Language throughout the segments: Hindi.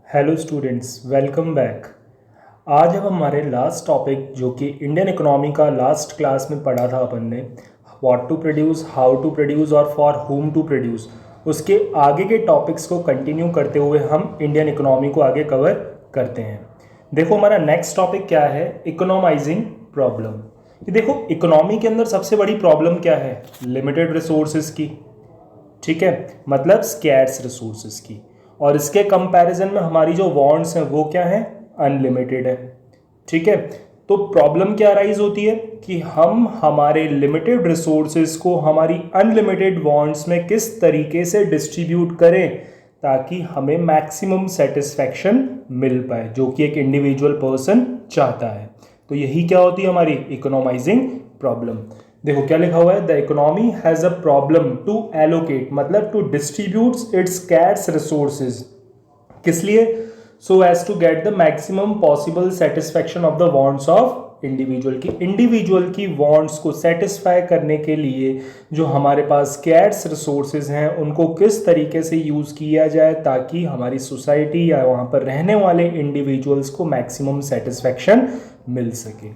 Hello students, welcome back. आज हम हमारे लास्ट टॉपिक जो कि इंडियन इकोनॉमी का लास्ट क्लास में पढ़ा था अपन ने, what to produce, how to produce और फॉर हुम टू प्रोड्यूस, उसके आगे के टॉपिक्स को कंटिन्यू करते हुए हम इंडियन इकोनॉमी को आगे कवर करते हैं। देखो हमारा नेक्स्ट टॉपिक क्या है, इकोनॉमाइजिंग प्रॉब्लम। ये देखो इकोनॉमी के अंदर सबसे बड़ी प्रॉब्लम क्या है, लिमिटेड रिसोर्सेज की। ठीक है, मतलब स्कैर्स रिसोर्सेज की। और इसके कंपैरिजन में हमारी जो वांट्स हैं वो क्या है, अनलिमिटेड है। ठीक है, तो प्रॉब्लम क्या राइज होती है कि हम हमारे लिमिटेड रिसोर्सेज को हमारी अनलिमिटेड वांट्स में किस तरीके से डिस्ट्रीब्यूट करें ताकि हमें मैक्सिमम सेटिस्फैक्शन मिल पाए, जो कि एक इंडिविजुअल पर्सन चाहता है। तो यही क्या होती है हमारी इकोनॉमाइजिंग प्रॉब्लम। देखो क्या लिखा हुआ है, the economy has a problem to allocate, मतलब to distribute its scarce resources. किस लिए? So as to get the maximum possible satisfaction of the wants of individual की वांट्स को सेटिस्फाई करने के लिए जो हमारे पास स्कैर्स रिसोर्सेज हैं उनको किस तरीके से यूज़ किया जाए ताकि हमारी सोसाइटी या वहाँ पर रहने वाले इंडिविजुअल्स को मैक्सिमम सेटिस्फैक्शन मिल सके।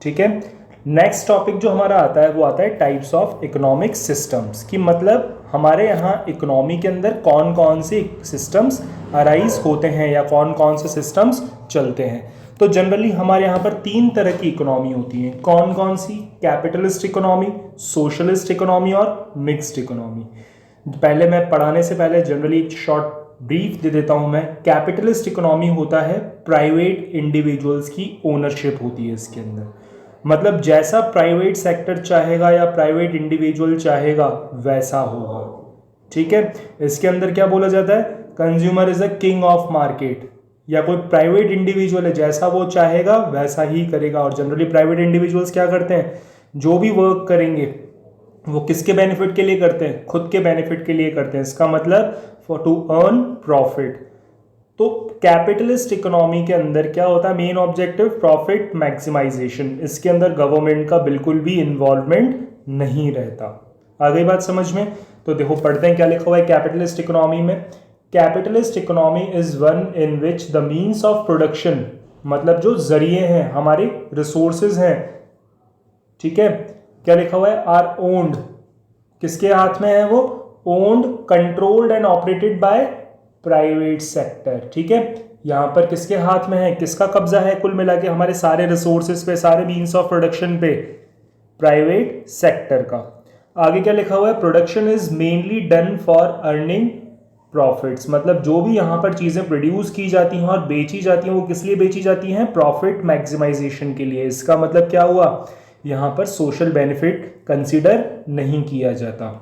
ठीक है, नेक्स्ट टॉपिक जो हमारा आता है वो आता है टाइप्स ऑफ इकोनॉमिक सिस्टम्स, की मतलब हमारे यहाँ इकोनॉमी के अंदर कौन कौन से सिस्टम्स अराइज होते हैं या कौन कौन से सिस्टम्स चलते हैं। तो जनरली हमारे यहाँ पर तीन तरह की इकोनॉमी होती है। कौन कौन सी? कैपिटलिस्ट इकोनॉमी, सोशलिस्ट इकोनॉमी और मिक्स्ड इकोनॉमी। पहले मैं पढ़ाने से पहले जनरली एक शॉर्ट ब्रीफ दे देता हूँ मैं। कैपिटलिस्ट इकोनॉमी होता है प्राइवेट इंडिविजुअल्स की ओनरशिप होती है इसके अंदर, मतलब जैसा प्राइवेट सेक्टर चाहेगा या प्राइवेट इंडिविजुअल चाहेगा वैसा होगा। ठीक है, इसके अंदर क्या बोला जाता है, consumer is a king of market, या कोई प्राइवेट इंडिविजुअल है जैसा वो चाहेगा वैसा ही करेगा। और जनरली प्राइवेट इंडिविजुअल्स क्या करते हैं, जो भी वर्क करेंगे वो किसके बेनिफिट के लिए करते हैं, खुद के बेनिफिट के लिए करते हैं। इसका मतलब फॉर टू अर्न प्रॉफिट। तो कैपिटलिस्ट इकोनॉमी के अंदर क्या होता है, मेन ऑब्जेक्टिव प्रॉफिट मैक्सिमाइजेशन। इसके अंदर गवर्नमेंट का बिल्कुल भी इन्वॉल्वमेंट नहीं रहता। आ गई बात समझ में? तो देखो पढ़ते हैं क्या लिखा हुआ है कैपिटलिस्ट इकोनॉमी में। Capitalist economy is one in which the means of production, मतलब जो जरिए हैं हमारे रिसोर्सेज हैं, ठीक है, क्या लिखा हुआ है, आर ओन्ड, किसके हाथ में है वो, owned, controlled and operated by private sector. ठीक है, यहां पर किसके हाथ में है, किसका कब्जा है कुल मिला के हमारे सारे रिसोर्सेज पे, सारे मीन्स ऑफ प्रोडक्शन पे, प्राइवेट सेक्टर का। आगे क्या लिखा हुआ है, production is mainly done for earning profits, मतलब जो भी यहां पर चीजें प्रोड्यूस की जाती हैं और बेची जाती हैं वो किस लिए बेची जाती हैं, प्रॉफिट मैक्सिमाइजेशन के लिए। इसका मतलब क्या हुआ, यहां पर सोशल बेनिफिट कंसीडर नहीं किया जाता।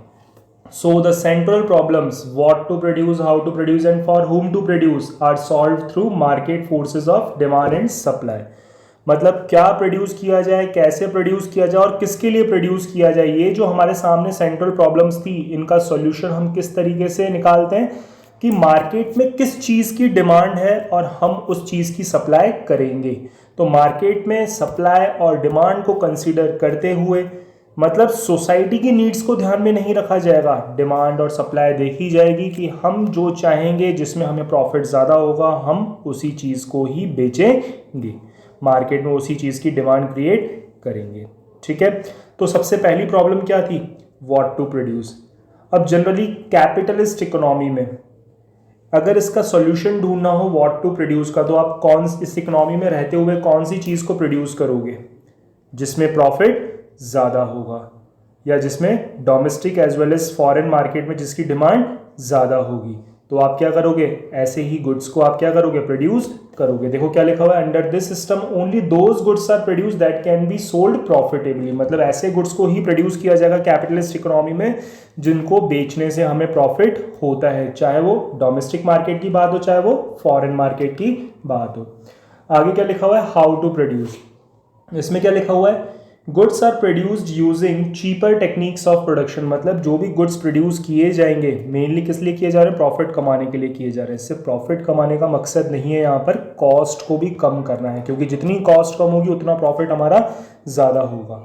So the central problems, what to produce, how to produce and for whom to produce, are solved through market forces of demand and supply। मतलब क्या प्रोड्यूस किया जाए, कैसे प्रोड्यूस किया जाए और किसके लिए प्रोड्यूस किया जाए, ये जो हमारे सामने सेंट्रल प्रॉब्लम्स थी, इनका सॉल्यूशन हम किस तरीके से निकालते हैं कि मार्केट में किस चीज़ की डिमांड है और हम उस चीज़ की सप्लाई करेंगे। तो मार्केट में सप्लाई और डिमांड को कंसीडर करते हुए, मतलब सोसाइटी की नीड्स को ध्यान में नहीं रखा जाएगा, डिमांड और सप्लाई देखी जाएगी कि हम जो चाहेंगे जिसमें हमें प्रॉफिट ज़्यादा होगा हम उसी चीज़ को ही बेचेंगे, मार्केट में उसी चीज़ की डिमांड क्रिएट करेंगे। ठीक है, तो सबसे पहली प्रॉब्लम क्या थी, व्हाट टू प्रोड्यूस। अब जनरली कैपिटलिस्ट इकोनॉमी में अगर इसका सॉल्यूशन ढूंढना हो व्हाट टू प्रोड्यूस का, तो आप कौन इस इकोनॉमी में रहते हुए कौन सी चीज़ को प्रोड्यूस करोगे जिसमें प्रॉफिट ज़्यादा होगा या जिसमें domestic as well as foreign market में जिसकी डिमांड ज़्यादा होगी। तो आप क्या करोगे, ऐसे ही गुड्स को आप क्या करोगे, प्रोड्यूस करोगे। देखो क्या लिखा हुआ है, under this system only those goods are produce that can be sold profitably, मतलब ऐसे गुड्स को ही प्रोड्यूस किया जाएगा कैपिटलिस्ट इकोनॉमी में जिनको बेचने से हमें प्रॉफिट होता है, चाहे वो डोमेस्टिक मार्केट की बात हो चाहे वो फॉरेन मार्केट की बात हो। आगे क्या लिखा हुआ है, हाउ टू प्रोड्यूस। इसमें क्या लिखा हुआ है, goods are produced using cheaper techniques of production, मतलब जो भी गुड्स प्रोड्यूस किए जाएंगे मेनली किस लिए किए जा रहे हैं, प्रॉफिट कमाने के लिए किए जा रहे हैं। इससे प्रॉफिट कमाने का मकसद नहीं है यहाँ पर कॉस्ट को भी कम करना है, क्योंकि जितनी कॉस्ट कम होगी उतना प्रॉफिट हमारा ज़्यादा होगा।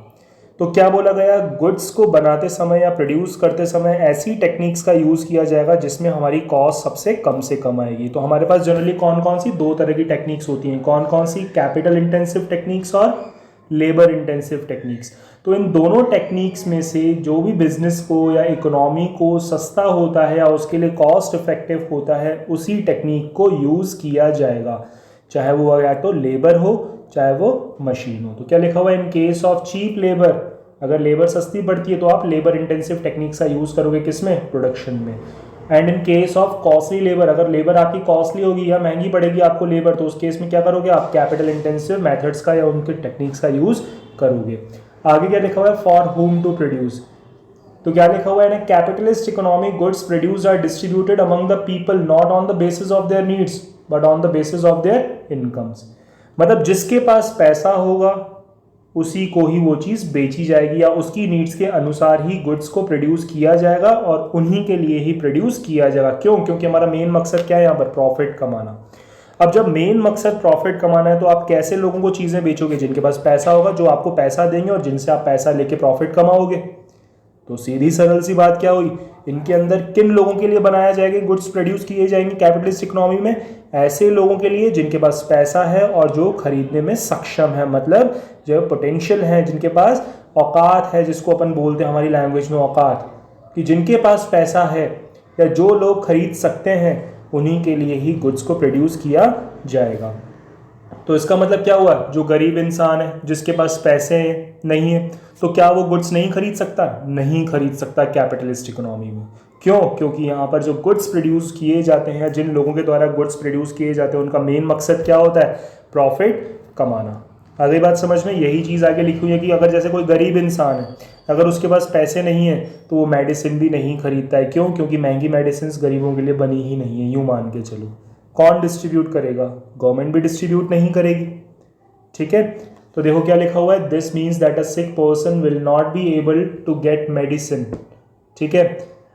तो क्या बोला गया, गुड्स को बनाते समय या प्रोड्यूस करते समय ऐसी टेक्निक्स का यूज़ किया जाएगा जिसमें हमारी कॉस्ट सबसे कम आएगी। तो हमारे पास जनरली कौन कौन सी दो तरह की टेक्निक्स होती हैं, कौन कौन सी, कैपिटल इंटेंसिव टेक्निक्स और लेबर इंटेंसिव टेक्निक्स। तो इन दोनों टेक्निक्स में से जो भी बिजनेस को या इकोनॉमी को सस्ता होता है या उसके लिए कॉस्ट इफेक्टिव होता है उसी टेक्निक को यूज़ किया जाएगा, चाहे वो या तो लेबर हो चाहे वो मशीन हो। तो क्या लिखा हुआ है, in case of cheap labour, अगर लेबर सस्ती पड़ती है तो आप लेबर इंटेंसिव टेक्निक्स का यूज़ करोगे, किसमें, प्रोडक्शन में। And in case of costly labour, अगर लेबर आपकी कॉस्टली होगी या महंगी पड़ेगी आपको लेबर, तो उस केस में क्या करोगे आप, कैपिटल इंटेंसिव मेथड्स का या उनके टेक्निक्स का यूज़ करोगे। आगे क्या लिखा हुआ है, फॉर होम टू प्रोड्यूस। तो क्या लिखा हुआ है ना, capitalist economy goods produced are distributed among the people not on the basis of their needs but on the basis of their incomes. मतलब जिसके पास पैसा होगा उसी को ही वो चीज़ बेची जाएगी या उसकी नीड्स के अनुसार ही गुड्स को प्रोड्यूस किया जाएगा और उन्हीं के लिए ही प्रोड्यूस किया जाएगा। क्यों, क्योंकि हमारा मेन मकसद क्या है यहाँ पर, प्रॉफिट कमाना। अब जब मेन मकसद प्रॉफिट कमाना है तो आप कैसे लोगों को चीज़ें बेचोगे, जिनके पास पैसा होगा, जो आपको पैसा देंगे और जिनसे आप पैसा लेके प्रॉफिट कमाओगे। तो सीधी सरल सी बात क्या हुई, इनके अंदर किन लोगों के लिए बनाया जाएगा, गुड्स प्रोड्यूस किए जाएंगे कैपिटलिस्ट इकोनॉमी में, ऐसे लोगों के लिए जिनके पास पैसा है और जो खरीदने में सक्षम है, मतलब जो पोटेंशियल है, जिनके पास औकात है, जिसको अपन बोलते हैं हमारी लैंग्वेज में औकात, कि जिनके पास पैसा है या जो लोग खरीद सकते हैं उन्हीं के लिए ही गुड्स को प्रोड्यूस किया जाएगा। तो इसका मतलब क्या हुआ, जो गरीब इंसान है जिसके पास पैसे नहीं है तो क्या वो गुड्स नहीं खरीद सकता, नहीं खरीद सकता कैपिटलिस्ट इकोनॉमी में। क्यों, क्योंकि यहाँ पर जो गुड्स प्रोड्यूस किए जाते हैं, जिन लोगों के द्वारा गुड्स प्रोड्यूस किए जाते हैं, उनका मेन मकसद क्या होता है, प्रॉफिट कमाना। अगली बात समझ में, यही चीज़ आगे लिखी हुई है कि अगर जैसे कोई गरीब इंसान है, अगर उसके पास पैसे नहीं है तो वो मेडिसिन भी नहीं खरीदता है। क्यों, क्योंकि महंगी मेडिसिन गरीबों के लिए बनी ही नहीं है, यूँ मान के चलो। कौन डिस्ट्रीब्यूट करेगा, गवर्नमेंट भी डिस्ट्रीब्यूट नहीं करेगी। ठीक है, तो देखो क्या लिखा हुआ है, this means that a sick person will not be able to get medicine. ठीक है,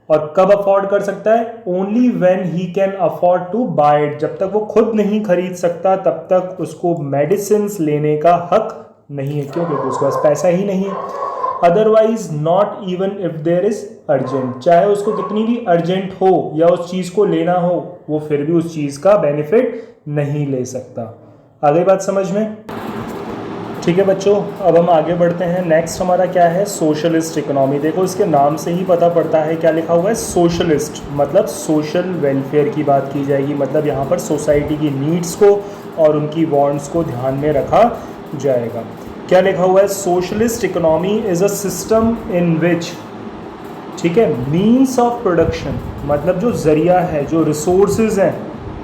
और कब अफोर्ड कर सकता है, only when he can afford to buy it. जब तक वो खुद नहीं खरीद सकता तब तक उसको मेडिसिन लेने का हक नहीं है। क्यों, क्योंकि उसके पास पैसा ही नहीं है। Otherwise not even if there is urgent, चाहे उसको कितनी भी अर्जेंट हो या उस चीज़ को लेना हो, वो फिर भी उस चीज़ का बेनिफिट नहीं ले सकता। अगली बात समझ में, ठीक है बच्चों। अब हम आगे बढ़ते हैं। नेक्स्ट हमारा क्या है, सोशलिस्ट इकोनॉमी। देखो इसके नाम से ही पता पड़ता है, क्या लिखा हुआ है, सोशलिस्ट, मतलब सोशल वेलफेयर की बात की जाएगी। मतलब यहाँ पर सोसाइटी की नीड्स को और उनकी वांट्स को ध्यान में रखा जाएगा। क्या लिखा हुआ है, socialist economy is a system in which, ठीक है, मीन्स ऑफ प्रोडक्शन, मतलब जो जरिया है, जो रिसोर्सेज हैं,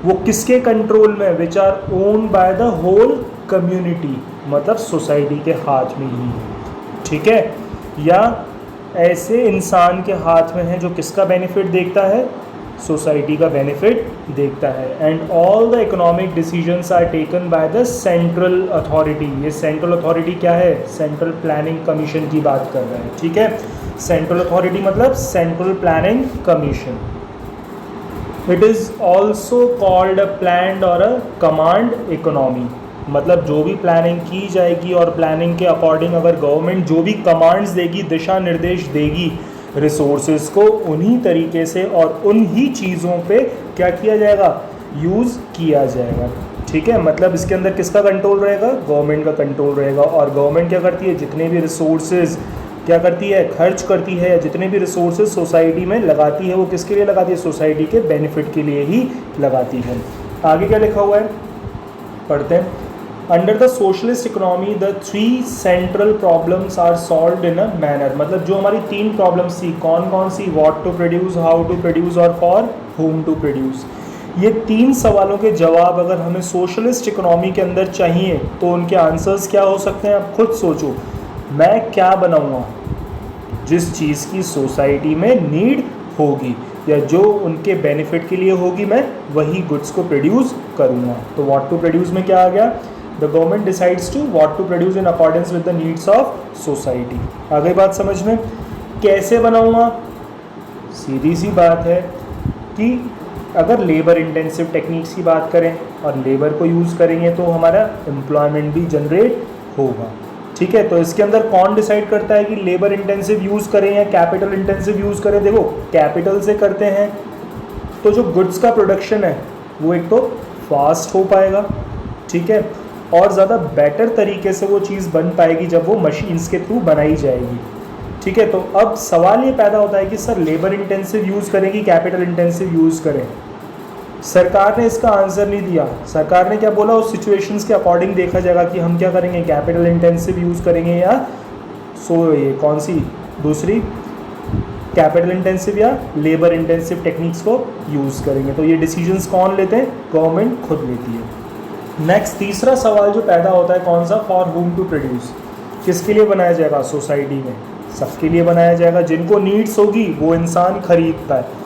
वो किसके कंट्रोल में, which are owned by the whole community, मतलब सोसाइटी के हाथ में ही, ठीक है, या ऐसे इंसान के हाथ में है जो किसका बेनिफिट देखता है, सोसाइटी का बेनिफिट देखता है। And all the economic decisions are taken by the central authority. ये सेंट्रल अथॉरिटी क्या है, सेंट्रल प्लानिंग कमीशन की बात कर रहे हैं। ठीक है, सेंट्रल अथॉरिटी मतलब central planning commission. It is also called a planned और अ कमांड इकोनॉमी, मतलब जो भी प्लानिंग की जाएगी और प्लानिंग के अकॉर्डिंग अगर गवर्नमेंट जो भी कमांड्स देगी, दिशा निर्देश देगी, रिसोर्सेज को उन्हीं तरीके से और उन्हीं चीज़ों पे क्या किया जाएगा, यूज़ किया जाएगा। ठीक है, मतलब इसके अंदर किसका कंट्रोल रहेगा, गवर्नमेंट का कंट्रोल रहेगा। और गवर्नमेंट क्या करती है, जितने भी रिसोर्सेज क्या करती है, खर्च करती है, या जितने भी रिसोर्सेज सोसाइटी में लगाती है वो किसके लिए लगाती है, सोसाइटी के बेनिफिट के लिए ही लगाती है। आगे क्या लिखा हुआ है, पढ़ते हैं। Under the socialist economy the 3 central problems are solved in a manner, मतलब जो हमारी 3 प्रॉब्लम्स थी, कौन कौन सी, what to produce, how to produce और फॉर होम टू प्रोड्यूस। ये 3 सवालों के जवाब अगर हमें सोशलिस्ट इकोनॉमी के अंदर चाहिए तो उनके आंसर्स क्या हो सकते हैं, आप खुद सोचो। मैं क्या बनाऊंगा, जिस चीज़ की सोसाइटी में नीड होगी या जो उनके बेनिफिट के लिए होगी, मैं वही गुड्स को प्रोड्यूस करूँगा। तो व्हाट टू प्रोड्यूस में क्या आ गया, the government decides to what to produce in accordance with the needs of society. आगे बात समझ में, कैसे बनाऊँगा, सीधी सी बात है कि अगर लेबर इंटेंसिव टेक्निक्स की बात करें और लेबर को यूज़ करेंगे तो हमारा एम्प्लॉयमेंट भी जनरेट होगा। ठीक है, तो इसके अंदर कौन डिसाइड करता है कि लेबर इंटेंसिव यूज़ करें या कैपिटल इंटेंसिव यूज़ करें? देखो कैपिटल से करते हैं तो जो गुड्स का प्रोडक्शन है वो एक तो फास्ट हो पाएगा, ठीक है, और ज़्यादा बेटर तरीके से वो चीज़ बन पाएगी जब वो मशीन्स के थ्रू बनाई जाएगी, ठीक है। तो अब सवाल ये पैदा होता है कि सर लेबर इंटेंसिव यूज़ करें कि कैपिटल इंटेंसिव यूज़ करें? सरकार ने इसका आंसर नहीं दिया। सरकार ने क्या बोला, उस सिचुएशंस के अकॉर्डिंग देखा जाएगा कि हम क्या करेंगे, कैपिटल इंटेंसिव यूज़ करेंगे या ये कौन सी दूसरी कैपिटल इंटेंसिव या लेबर इंटेंसिव टेक्निक्स को यूज़ करेंगे। तो ये डिसीजंस कौन लेते हैं? गवर्नमेंट खुद लेती है। नेक्स्ट तीसरा सवाल जो पैदा होता है कौन सा, फॉर होम टू प्रोड्यूस, किसके लिए बनाया जाएगा? सोसाइटी में सबके लिए बनाया जाएगा, जिनको नीड्स होगी वो इंसान खरीदता है,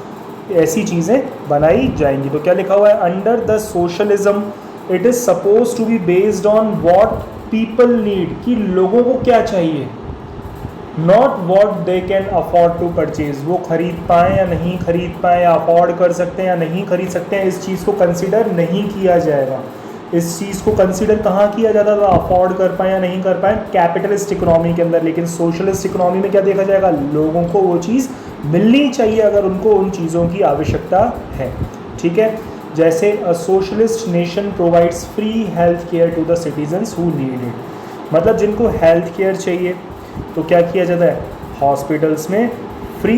ऐसी चीज़ें बनाई जाएंगी। तो क्या लिखा हुआ है, under the socialism it is suppose to be based on what people need, कि लोगों को क्या चाहिए, not what they can afford to purchase, वो खरीद पाएँ या नहीं खरीद पाएँ, या अफोर्ड कर सकते हैं या नहीं खरीद सकते हैं, इस चीज़ को कंसिडर नहीं किया जाएगा। इस चीज़ को कंसिडर कहाँ किया जाता था, अफोर्ड कर पाए या नहीं कर पाए, कैपिटलिस्ट इकोनॉमी के अंदर। लेकिन सोशलिस्ट इकोनॉमी में क्या देखा जाएगा, लोगों को वो चीज़ मिलनी चाहिए अगर उनको उन चीज़ों की आवश्यकता है, ठीक है। जैसे a socialist nation provides free health care to the citizens who need it, मतलब जिनको हेल्थ केयर चाहिए तो क्या किया जाता है, हॉस्पिटल्स में फ्री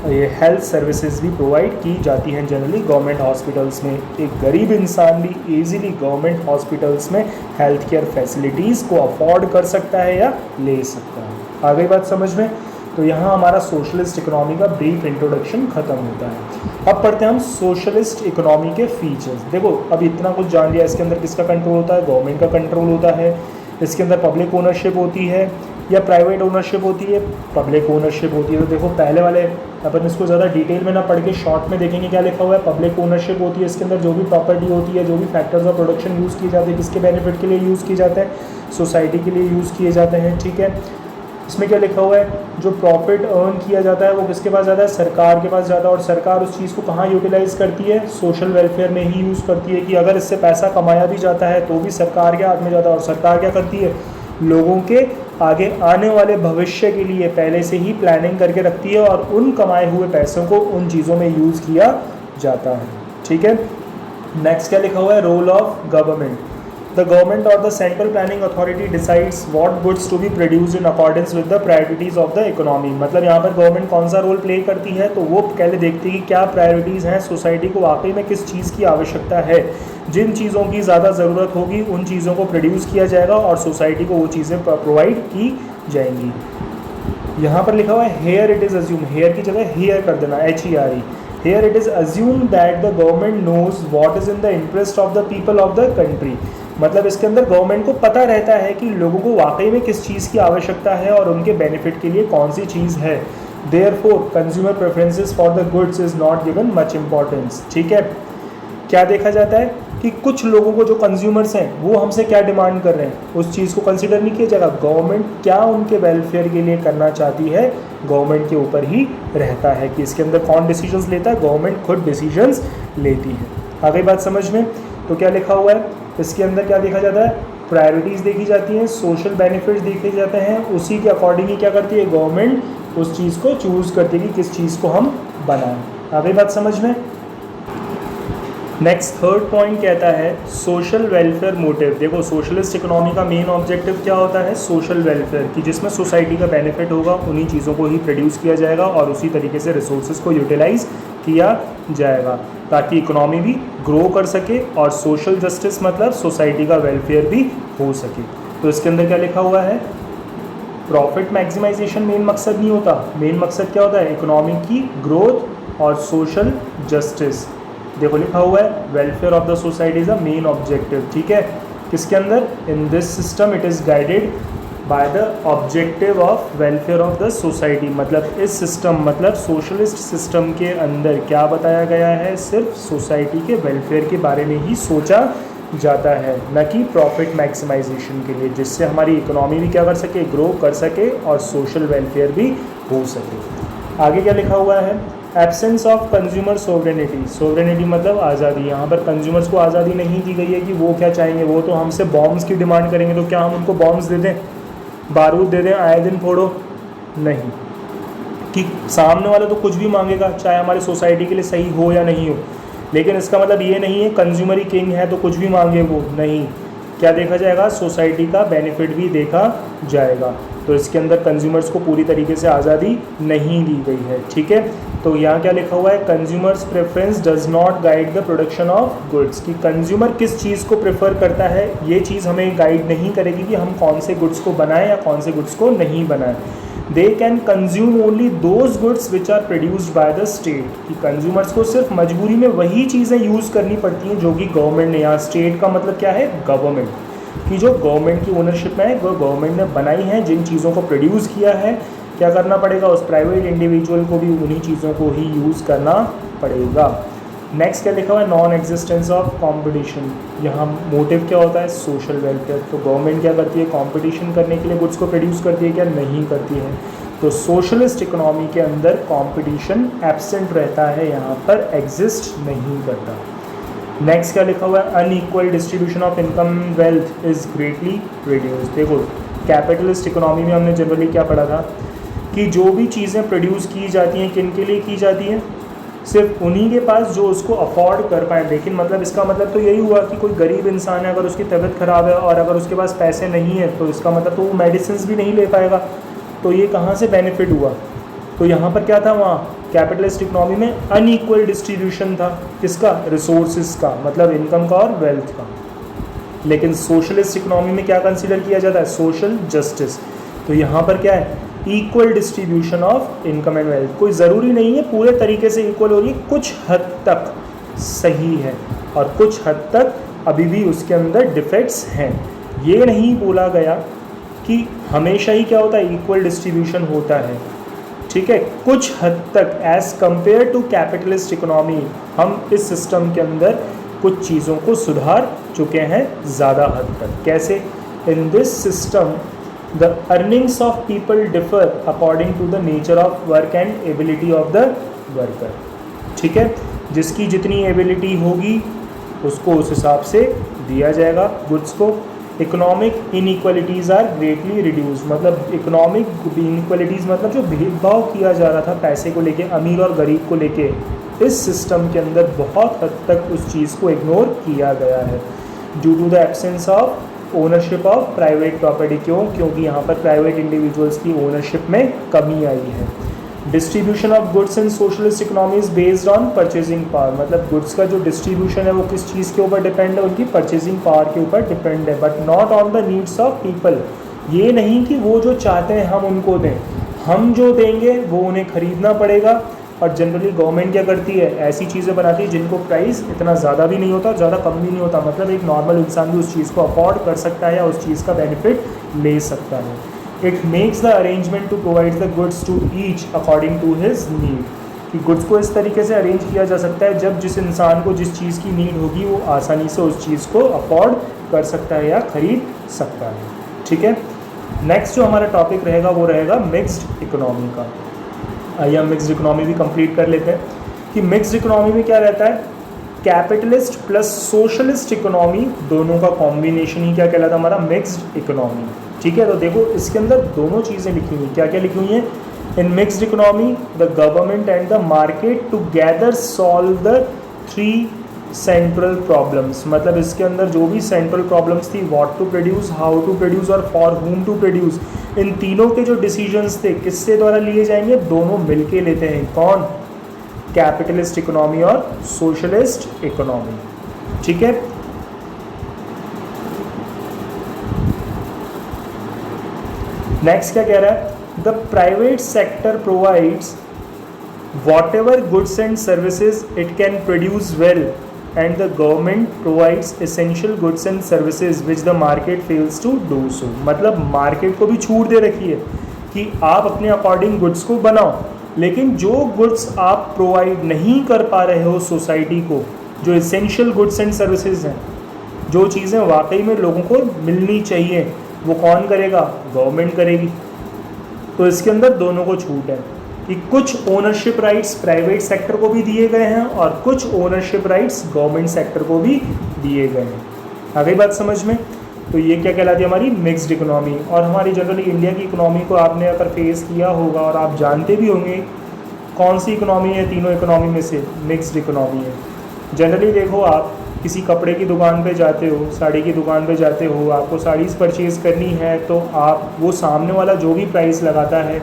ये हेल्थ सर्विसेज भी प्रोवाइड की जाती हैं जनरली गवर्नमेंट हॉस्पिटल्स में। एक गरीब इंसान भी इजीली गवर्नमेंट हॉस्पिटल्स में हेल्थ केयर फैसिलिटीज़ को अफोर्ड कर सकता है या ले सकता है। आ गई बात समझ में? तो यहाँ हमारा सोशलिस्ट इकोनॉमी का ब्रीफ इंट्रोडक्शन खत्म होता है। अब पढ़ते हैं हम सोशलिस्ट इकोनॉमी के फीचर्स। देखो अब इतना कुछ जान लिया, इसके अंदर किसका कंट्रोल होता है, गवर्नमेंट का कंट्रोल होता है, इसके अंदर पब्लिक ओनरशिप होती है या प्राइवेट ओनरशिप होती है, पब्लिक ओनरशिप होती है। तो देखो पहले वाले अपन इसको ज़्यादा डिटेल में ना पढ़ के शॉर्ट में देखेंगे क्या लिखा हुआ है, पब्लिक ओनरशिप होती है, इसके अंदर जो भी प्रॉपर्टी होती है, जो भी फैक्टर्स ऑफ प्रोडक्शन यूज़ किए जाते हैं, किसके बेनिफिट के लिए यूज़ किए जाते हैं, सोसाइटी के लिए यूज़ किए जाते हैं, ठीक है। इसमें क्या लिखा हुआ है, जो प्रॉफिट अर्न किया जाता है वो किसके पास जाता है, सरकार के पास जाता है, और सरकार उस चीज़ को कहाँ यूटिलाइज़ करती है, सोशल वेलफेयर में ही यूज़ करती है। कि अगर इससे पैसा कमाया भी जाता है तो भी सरकार के हाथ में जाता है, और सरकार क्या करती है, लोगों के आगे आने वाले भविष्य के लिए पहले से ही प्लानिंग करके रखती है और उन कमाए हुए पैसों को उन चीज़ों में यूज़ किया जाता है, ठीक है। नेक्स्ट क्या लिखा हुआ है, role of government, the government और the central planning authority decides what goods to be produced in accordance with the priorities of the economy. मतलब यहाँ पर गवर्नमेंट कौन सा रोल प्ले करती है, तो वो पहले देखती है कि क्या प्रायोरिटीज़ हैं, सोसाइटी को वाकई में किस चीज़ की आवश्यकता है, जिन चीज़ों की ज़्यादा ज़रूरत होगी उन चीज़ों को प्रोड्यूस किया जाएगा और सोसाइटी को वो चीज़ें प्रोवाइड की जाएंगी। यहाँ पर लिखा हुआ है here it is assume, here की जगह हेयर कर देना, HERE, here it is assume that the government knows what is in the interest of the people of the country. मतलब इसके अंदर गवर्नमेंट को पता रहता है कि लोगों को वाकई में किस चीज़ की आवश्यकता है और उनके बेनिफिट के लिए कौन सी चीज़ है। Therefore consumer preferences for the goods is not given much importance, ठीक है। क्या देखा जाता है कि कुछ लोगों को, जो कंज्यूमर्स हैं, वो हमसे क्या डिमांड कर रहे हैं, उस चीज़ को कंसिडर नहीं किया जाएगा। गवर्नमेंट क्या उनके वेलफेयर के लिए करना चाहती है, गवर्नमेंट के ऊपर ही रहता है कि इसके अंदर कौन डिसीजंस लेता है, गवर्नमेंट खुद डिसीजंस लेती है। आ गई बात समझ में? तो क्या लिखा हुआ है, इसके अंदर क्या देखा जाता है, प्रायोरिटीज़ देखी जाती हैं, सोशल बेनिफिट्स देखे जाते हैं, उसी के अकॉर्डिंग ही क्या करती है गवर्नमेंट, उस चीज़ को चूज़ करती है कि किस चीज़ को हम बनाएं। आ गई बात समझ में? नेक्स्ट थर्ड पॉइंट कहता है सोशल वेलफेयर मोटिव। देखो सोशलिस्ट इकोनॉमी का मेन ऑब्जेक्टिव क्या होता है, सोशल वेलफेयर, कि जिसमें सोसाइटी का बेनिफिट होगा उन्हीं चीज़ों को ही प्रोड्यूस किया जाएगा और उसी तरीके से रिसोर्सेज को यूटिलाइज किया जाएगा ताकि इकोनॉमी भी ग्रो कर सके और सोशल जस्टिस मतलब सोसाइटी का वेलफेयर भी हो सके। तो इसके अंदर क्या लिखा हुआ है, प्रॉफिट मैक्सिमाइजेशन मेन मकसद नहीं होता, मेन मकसद क्या होता है, इकोनॉमी की ग्रोथ और सोशल जस्टिस। देखो लिखा हुआ है welfare of the society is a main objective, ठीक है। किसके अंदर, इन this system it is guided by the objective of welfare of the society. मतलब इस सिस्टम, मतलब सोशलिस्ट सिस्टम के अंदर क्या बताया गया है, सिर्फ सोसाइटी के वेलफेयर के बारे में ही सोचा जाता है, न कि प्रॉफिट मैक्सिमाइजेशन के लिए, जिससे हमारी इकोनॉमी भी क्या कर सके, ग्रो कर सके और सोशल वेलफेयर भी हो सके। आगे क्या लिखा हुआ है, absence of consumer sovereignty. Sovereignty मतलब आज़ादी। यहाँ पर कंज्यूमर्स को आज़ादी नहीं दी गई है कि वो क्या चाहेंगे, वो तो हमसे बॉम्ब्स की डिमांड करेंगे तो क्या हम उनको बॉम्ब्स दे दें, बारूद दे दें आए दिन फोड़ो, नहीं। कि सामने वाला तो कुछ भी मांगेगा, चाहे हमारी सोसाइटी के लिए सही हो या नहीं हो, लेकिन इसका मतलब ये नहीं है कंज्यूमर ही किंग है तो कुछ भी मांगे वो, नहीं। क्या देखा जाएगा, सोसाइटी का बेनिफिट भी देखा जाएगा। तो इसके अंदर कंज्यूमर्स को पूरी तरीके से आज़ादी नहीं दी गई है, ठीक है। तो यहाँ क्या लिखा हुआ है, consumers preference does not guide the production of goods, कि कंज्यूमर किस चीज़ को प्रेफर करता है ये चीज़ हमें गाइड नहीं करेगी कि हम कौन से गुड्स को बनाएं या कौन से गुड्स को नहीं बनाएं। They can consume only those goods which are produced by the state, कि कंज्यूमर्स को सिर्फ मजबूरी में वही चीज़ें यूज़ करनी पड़ती हैं जो कि गवर्नमेंट ने, यहाँ स्टेट का मतलब क्या है, गवर्नमेंट, कि जो गवर्नमेंट की ओनरशिप में है, वो गवर्नमेंट ने बनाई है, जिन चीज़ों को प्रोड्यूस किया है, क्या करना पड़ेगा, उस प्राइवेट इंडिविजुअल को भी उन्हीं चीज़ों को ही यूज़ करना पड़ेगा। नेक्स्ट क्या लिखा हुआ है, नॉन एग्जिस्टेंस ऑफ कंपटीशन, यहाँ मोटिव क्या होता है, सोशल वेलफेयर। तो गवर्नमेंट क्या करती है, कंपटीशन करने के लिए गुड्स को प्रोड्यूस करती है, क्या नहीं करती है। तो सोशलिस्ट इकोनॉमी के अंदर कंपटीशन एब्सेंट रहता है, यहाँ पर एग्जिस्ट नहीं करता। नेक्स्ट क्या लिखा हुआ है, unequal distribution of income wealth is greatly reduce. देखो कैपिटलिस्ट इकोनॉमी में हमने जनरली क्या पढ़ा था कि जो भी चीज़ें प्रोड्यूस की जाती हैं किन के लिए की जाती हैं, सिर्फ उन्हीं के पास जो उसको अफोर्ड कर पाए। लेकिन मतलब इसका मतलब तो यही हुआ कि कोई गरीब इंसान है, अगर उसकी तबीयत ख़राब है और अगर उसके पास पैसे नहीं है तो इसका मतलब तो वो मेडिसिन भी नहीं ले पाएगा। तो ये कहाँ से बेनिफिट हुआ, तो यहाँ पर क्या था, वहाँ कैपिटलिस्ट इकोनॉमी में अनइक्वल डिस्ट्रीब्यूशन था, किसका, रिसोर्सेज का, मतलब इनकम का और वेल्थ का। लेकिन सोशलिस्ट इकोनॉमी में क्या कंसीडर किया जाता है, सोशल जस्टिस। तो यहाँ पर क्या है, equal distribution of income and wealth. कोई ज़रूरी नहीं है पूरे तरीके से इक्वल हो रही है, कुछ हद तक सही है और कुछ हद तक अभी भी उसके अंदर डिफेक्ट्स हैं। ये नहीं बोला गया कि हमेशा ही क्या होता है, इक्वल डिस्ट्रीब्यूशन होता है, ठीक है। कुछ हद तक as compare to capitalist economy हम इस सिस्टम के अंदर कुछ चीज़ों को सुधार चुके हैं ज़्यादा हद तक। कैसे, in this system the earnings of people differ according to the nature of work and ability of the worker, ठीक है। जिसकी जितनी एबिलिटी होगी उसको उस हिसाब से दिया जाएगा गुड्स को। Economic inequalities are greatly reduce, मतलब इकोनॉमिक इनइक्वालिटीज़ मतलब जो भेदभाव किया जा रहा था पैसे को लेके, अमीर और गरीब को लेके, इस सिस्टम के अंदर बहुत हद तक उस चीज़ को इग्नोर किया गया है due to the absence of ownership of private property. क्योंकि यहाँ पर प्राइवेट इंडिविजुअल्स की ओनरशिप में कमी आई है। Distribution of goods in socialist economy is based on purchasing power, मतलब गुड्स का जो डिस्ट्रीब्यूशन है वो किस चीज़ के ऊपर डिपेंड है, उनकी परचेजिंग पावर के ऊपर डिपेंड है, but not on the needs of people. ये नहीं कि वो जो चाहते हैं हम उनको दें, हम जो देंगे वो उन्हें खरीदना पड़ेगा। और जनरली गवर्नमेंट क्या करती है, ऐसी चीज़ें बनाती है जिनको प्राइस इतना ज़्यादा भी नहीं होता, ज़्यादा कम भी नहीं होता, मतलब एक नॉर्मल इंसान भी उस चीज़ को अफोर्ड कर सकता है या उस चीज़ का बेनिफिट ले सकता है। It makes the arrangement to provide the goods to each according to his need, कि गुड्स को इस तरीके से अरेंज किया जा सकता है जब जिस इंसान को जिस चीज़ की नीड होगी वो आसानी से उस चीज़ को अफोर्ड कर सकता है या ख़रीद सकता है, ठीक है। नेक्स्ट जो हमारा टॉपिक रहेगा वो रहेगा मिक्स्ड इकोनॉमी का। आइए हम मिक्स्ड इकोनॉमी भी कंप्लीट कर लेते हैं कि मिक्स्ड इकोनॉमी में क्या रहता है, कैपिटलिस्ट प्लस सोशलिस्ट इकोनॉमी दोनों का कॉम्बिनेशन ही क्या कहलाता है, हमारा मिक्स्ड इकोनॉमी, ठीक है। तो देखो इसके अंदर दोनों चीज़ें लिखी हुई, क्या क्या लिखी हुई हैं, in mixed economy the government and the market together solve the 3 central problems, मतलब इसके अंदर जो भी सेंट्रल प्रॉब्लम्स थी, what to produce, how to produce और फॉर हुम टू प्रोड्यूस, इन तीनों के जो डिसीजंस थे किससे द्वारा लिए जाएंगे, दोनों मिलके लेते हैं, कौन, कैपिटलिस्ट इकोनॉमी और सोशलिस्ट इकोनॉमी, ठीक है। नेक्स्ट क्या कह रहा है, the private sector provides whatever goods and services it can produce well and the government provides essential goods and services which the market fails to do so, मतलब मार्केट को भी छूट दे रखी है कि आप अपने अकॉर्डिंग गुड्स को बनाओ, लेकिन जो गुड्स आप प्रोवाइड नहीं कर पा रहे हो सोसाइटी को, जो एसेंशियल गुड्स एंड सर्विसेज हैं, जो चीज़ें वाकई में लोगों को मिलनी चाहिए, वो कौन करेगा, गवर्नमेंट करेगी। तो इसके अंदर दोनों को छूट है कि कुछ ओनरशिप राइट्स प्राइवेट सेक्टर को भी दिए गए हैं और कुछ ओनरशिप राइट्स गवर्नमेंट सेक्टर को भी दिए गए हैं। आ गई बात समझ में। तो ये क्या कहलाती है, हमारी मिक्स्ड इकोनॉमी। और हमारी जनरली इंडिया की इकोनॉमी को आपने अगर फेस किया होगा और आप जानते भी होंगे कौन सी इकोनॉमी है तीनों इकोनॉमी में से, मिक्स्ड इकोनॉमी है। जनरली देखो, आप किसी कपड़े की दुकान पे जाते हो, साड़ी की दुकान पे जाते हो, आपको साड़ीज़ परचेज़ करनी है, तो आप वो सामने वाला जो भी प्राइस लगाता है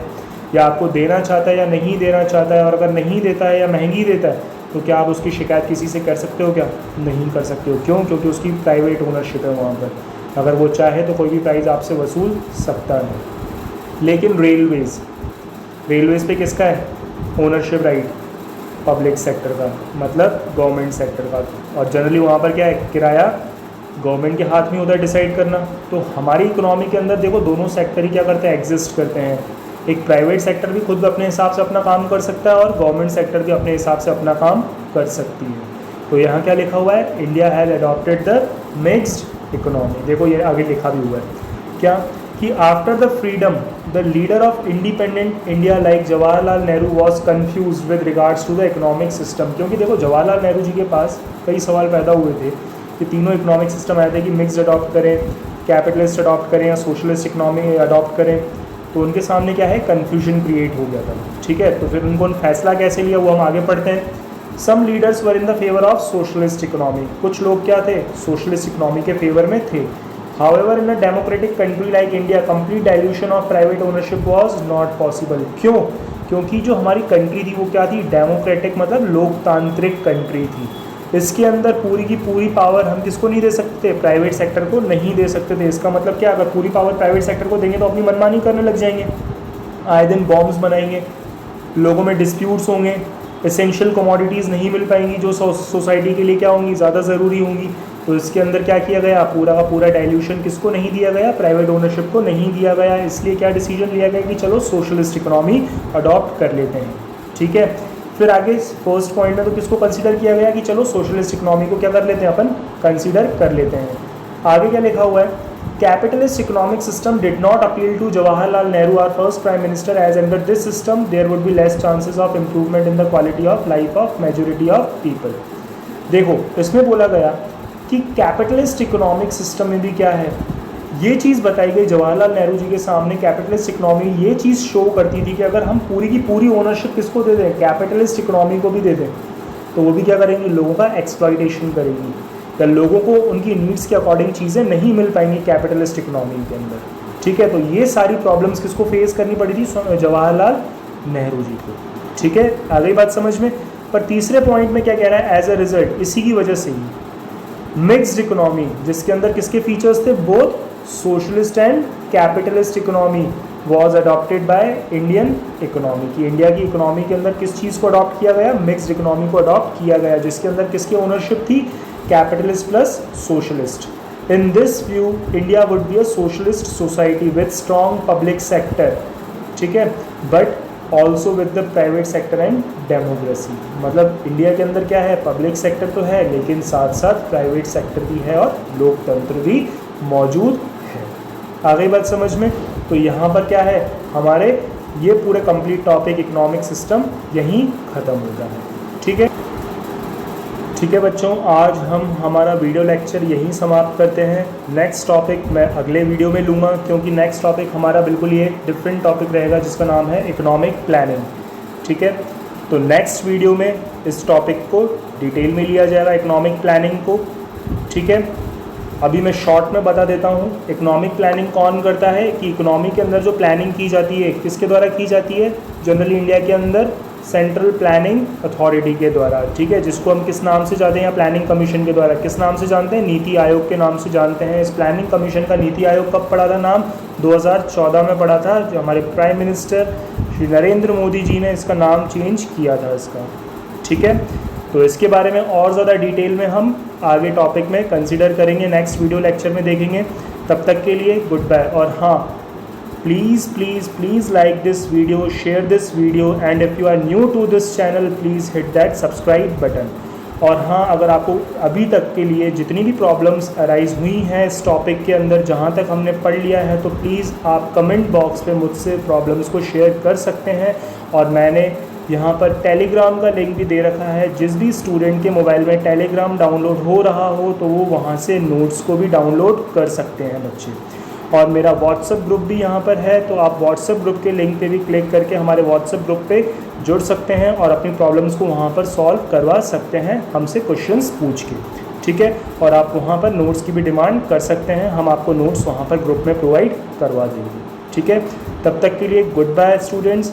या आपको देना चाहता है या नहीं देना चाहता है, और अगर नहीं देता है या महंगी देता है, तो क्या आप उसकी शिकायत किसी से कर सकते हो? क्या नहीं कर सकते हो। क्यों? क्योंकि उसकी प्राइवेट ओनरशिप है वहाँ पर। अगर वो चाहे तो कोई भी प्राइस आपसे वसूल सकता है। लेकिन रेलवेज़ पे किसका है ओनरशिप राइट? पब्लिक सेक्टर का, मतलब गवर्नमेंट सेक्टर का। और जनरली वहाँ पर क्या है, किराया गवर्नमेंट के हाथ में होता है डिसाइड करना। तो हमारी इकोनॉमी के अंदर देखो दोनों सेक्टर ही क्या करते हैं, एग्जिस्ट करते हैं। एक प्राइवेट सेक्टर भी खुद अपने हिसाब से अपना काम कर सकता है और गवर्नमेंट सेक्टर भी अपने हिसाब से अपना काम कर सकती है। तो यहाँ क्या लिखा हुआ है, India has adopted the mixed economy. देखो ये आगे लिखा भी हुआ है क्या, कि after the freedom the leader of independent India like Jawaharlal Nehru was confuse with regards to the economic system. क्योंकि देखो जवाहरलाल नेहरू जी के पास कई सवाल पैदा हुए थे कि तीनों इकोनॉमिक सिस्टम आए थे कि मिक्स्ड अडॉप्ट करें, कैपिटलिस्ट अडॉप्ट करें या सोशलिस्ट इकोनॉमी अडॉप्ट करें। तो उनके सामने क्या है, कन्फ्यूजन क्रिएट हो गया था। ठीक है, तो फिर उनको फैसला कैसे लिया वो हम आगे पढ़ते हैं। Some leaders were in the favour of socialist economy. कुछ लोग क्या थे, सोशलिस्ट इकोनॉमी के फेवर में थे। However, in a democratic country like India, complete dilution of private ownership was not possible. क्यों? क्योंकि जो हमारी कंट्री थी वो क्या थी, डेमोक्रेटिक, मतलब लोकतांत्रिक कंट्री थी। इसके अंदर पूरी की पूरी पावर हम किसको नहीं दे सकते, प्राइवेट सेक्टर को नहीं दे सकते थे। इसका मतलब क्या, अगर पूरी पावर प्राइवेट सेक्टर को देंगे तो अपनी मनमानी करने लग जाएंगे, आए दिन बॉम्ब्स बनाएंगे, लोगों में डिस्प्यूट्स होंगे, एसेंशियल कमोडिटीज़ नहीं मिल पाएंगी जो सोसाइटी के लिए क्या होंगी, ज़्यादा ज़रूरी होंगी। तो इसके अंदर क्या किया गया, पूरा का पूरा डाइल्यूशन किसको नहीं दिया गया, प्राइवेट ओनरशिप को नहीं दिया गया। इसलिए क्या डिसीजन लिया गया कि चलो सोशलिस्ट इकोनॉमी अडॉप्ट कर लेते हैं। ठीक है, फिर आगे फर्स्ट पॉइंट में तो किसको कंसीडर किया गया कि चलो सोशलिस्ट इकोनॉमी को क्या कर लेते हैं, अपन कंसीडर कर लेते हैं। आगे क्या लिखा हुआ है, capitalist economic system did not appeal to Jawaharlal Nehru our first prime minister, as under this system there would be less chances of improvement in the quality of life of majority of people. देखो इसमें बोला गया कि कैपिटलिस्ट इकोनॉमिक सिस्टम में भी क्या है, ये चीज़ बताई गई जवाहरलाल नेहरू जी के सामने। कैपिटलिस्ट इकोनॉमी ये चीज़ शो करती थी कि अगर हम पूरी की पूरी ओनरशिप किसको दे दें, कैपिटलिस्ट इकोनॉमी को भी दे दें, तो वो भी क्या करेंगी, लोगों का एक्सप्लॉइटेशन करेंगी, या लोगों को उनकी नीड्स के अकॉर्डिंग चीज़ें नहीं मिल पाएंगी कैपिटलिस्ट इकोनॉमी के अंदर। ठीक है, तो ये सारी प्रॉब्लम्स किसको फेस करनी पड़ी थी, जवाहरलाल नेहरू जी को। ठीक है, आ गई बात समझ में। पर तीसरे पॉइंट में क्या कह रहा है, एज अ रिजल्ट, इसी की वजह से ही मिक्स्ड इकोनॉमी, जिसके अंदर किसके फीचर्स थे, both socialist and capitalist economy, was adopted by Indian economy. की इंडिया की इकोनॉमी के अंदर किस चीज़ को अडॉप्ट किया गया, मिक्स्ड इकोनॉमी को अडॉप्ट किया गया, जिसके अंदर किसकी ओनरशिप थी, capitalist plus socialist. In this view India would be a socialist society with strong public sector. ठीक है, but also with the private sector and democracy. मतलब इंडिया के अंदर क्या है, पब्लिक सेक्टर तो है लेकिन साथ साथ प्राइवेट सेक्टर भी है और लोकतंत्र भी मौजूद है। आ गई बात समझ में। तो यहाँ पर क्या है, हमारे ये पूरे कंप्लीट टॉपिक इकोनॉमिक सिस्टम यहीं ख़त्म होता है। ठीक है, ठीक है बच्चों, आज हम हमारा वीडियो लेक्चर यहीं समाप्त करते हैं। नेक्स्ट टॉपिक मैं अगले वीडियो में लूँगा, क्योंकि नेक्स्ट टॉपिक हमारा बिल्कुल ये डिफरेंट टॉपिक रहेगा जिसका नाम है इकोनॉमिक प्लानिंग। ठीक है, तो नेक्स्ट वीडियो में इस टॉपिक को डिटेल में लिया जाएगा, इकोनॉमिक प्लानिंग को। ठीक है, अभी मैं शॉर्ट में बता देता हूँ इकोनॉमिक प्लानिंग कौन करता है, कि इकोनॉमी के अंदर जो प्लानिंग की जाती है किसके द्वारा की जाती है, जनरली इंडिया के अंदर सेंट्रल प्लानिंग अथॉरिटी के द्वारा। ठीक है, जिसको हम किस नाम से जानते हैं, या प्लानिंग कमीशन के द्वारा किस नाम से जानते हैं, नीति आयोग के नाम से जानते हैं। इस प्लानिंग कमीशन का नीति आयोग कब पड़ा था नाम, 2014 में पड़ा था, जो हमारे प्राइम मिनिस्टर श्री नरेंद्र मोदी जी ने इसका नाम चेंज किया था इसका। ठीक है, तो इसके बारे में और ज़्यादा डिटेल में हम आगे टॉपिक में कंसिडर करेंगे, नेक्स्ट वीडियो लेक्चर में देखेंगे। तब तक के लिए गुड बाय। और हाँ, please like this video, share this video, and if you are new to this channel please hit that subscribe button। और हाँ, अगर आपको अभी तक के लिए जितनी भी प्रॉब्लम्स अराइज हुई हैं इस टॉपिक के अंदर, जहाँ तक हमने पढ़ लिया है, तो प्लीज़ आप कमेंट बॉक्स पे मुझसे प्रॉब्लम्स को शेयर कर सकते हैं, और मैंने यहाँ पर टेलीग्राम का लिंक भी दे रखा है। जिस भी स्टूडेंट के मोबाइल में टेलीग्राम डाउनलोड हो रहा हो तो वो वहाँ से नोट्स को भी डाउनलोड कर सकते हैं बच्चे। और मेरा व्हाट्सएप ग्रुप भी यहाँ पर है, तो आप व्हाट्सएप ग्रुप के लिंक पे भी क्लिक करके हमारे व्हाट्सएप ग्रुप पे जुड़ सकते हैं और अपनी प्रॉब्लम्स को वहाँ पर सॉल्व करवा सकते हैं हमसे क्वेश्चंस पूछ के, ठीक है। और आप वहाँ पर नोट्स की भी डिमांड कर सकते हैं, हम आपको नोट्स वहाँ पर ग्रुप में प्रोवाइड करवा देंगे, ठीक है। तब तक के लिए गुड बाय स्टूडेंट्स।